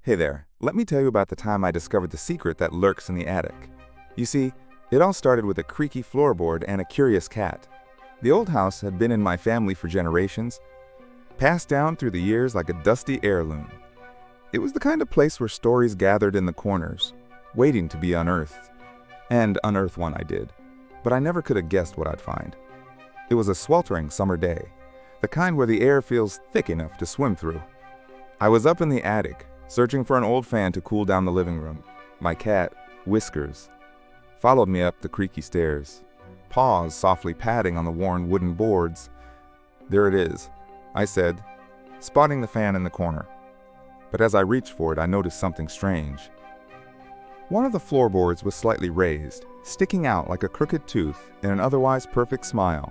Hey there, let me tell you about the time I discovered the secret that lurks in the attic. You see, it all started with a creaky floorboard and a curious cat. The old house had been in my family for generations, passed down through the years like a dusty heirloom. It was the kind of place where stories gathered in the corners, waiting to be unearthed. And unearth one I did, but I never could have guessed what I'd find. It was a sweltering summer day, the kind where the air feels thick enough to swim through. I was up in the attic, searching for an old fan to cool down the living room. My cat, Whiskers, followed me up the creaky stairs, paws softly patting on the worn wooden boards. "There it is," I said, spotting the fan in the corner. But as I reached for it, I noticed something strange. One of the floorboards was slightly raised, sticking out like a crooked tooth in an otherwise perfect smile.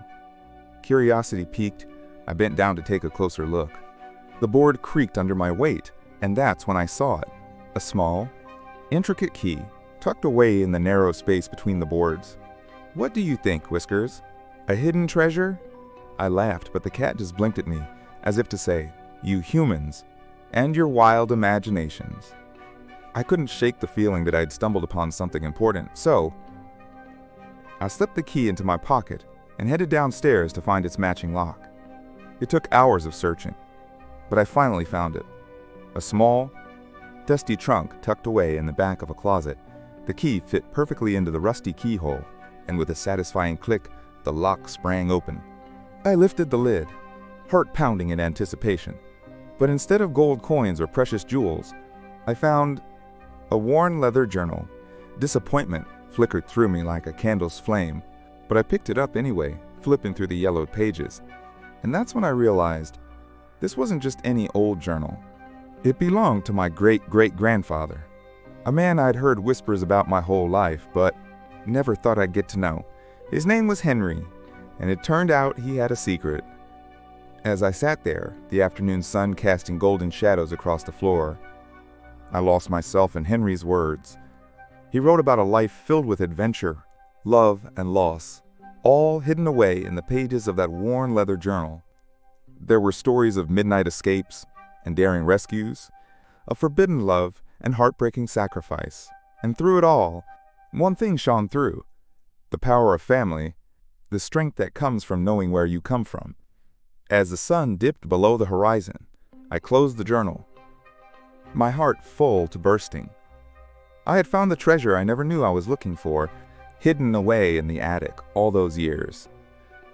Curiosity piqued, I bent down to take a closer look. The board creaked under my weight, and that's when I saw it. A small, intricate key, tucked away in the narrow space between the boards. "What do you think, Whiskers? A hidden treasure?" I laughed, but the cat just blinked at me, as if to say, "You humans, and your wild imaginations." I couldn't shake the feeling that I'd stumbled upon something important, so I slipped the key into my pocket and headed downstairs to find its matching lock. It took hours of searching, but I finally found it. A small, dusty trunk tucked away in the back of a closet. The key fit perfectly into the rusty keyhole, and with a satisfying click, the lock sprang open. I lifted the lid, heart pounding in anticipation. But instead of gold coins or precious jewels, I found a worn leather journal. Disappointment flickered through me like a candle's flame, but I picked it up anyway, flipping through the yellowed pages. And that's when I realized this wasn't just any old journal. It belonged to my great-great-grandfather, a man I'd heard whispers about my whole life, but never thought I'd get to know. His name was Henry, and it turned out he had a secret. As I sat there, the afternoon sun casting golden shadows across the floor, I lost myself in Henry's words. He wrote about a life filled with adventure, love, and loss, all hidden away in the pages of that worn leather journal. There were stories of midnight escapes and daring rescues, of forbidden love and heartbreaking sacrifice. And through it all, one thing shone through: the power of family, the strength that comes from knowing where you come from. As the sun dipped below the horizon, I closed the journal, my heart full to bursting. I had found the treasure I never knew I was looking for, hidden away in the attic all those years.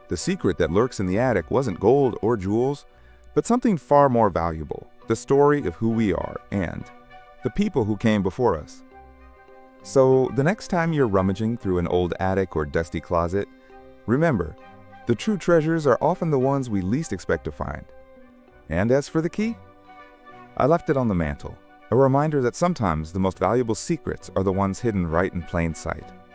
The secret that lurks in the attic wasn't gold or jewels, but something far more valuable: the story of who we are and the people who came before us. So the next time you're rummaging through an old attic or dusty closet, remember, the true treasures are often the ones we least expect to find. And as for the key, I left it on the mantle, a reminder that sometimes the most valuable secrets are the ones hidden right in plain sight.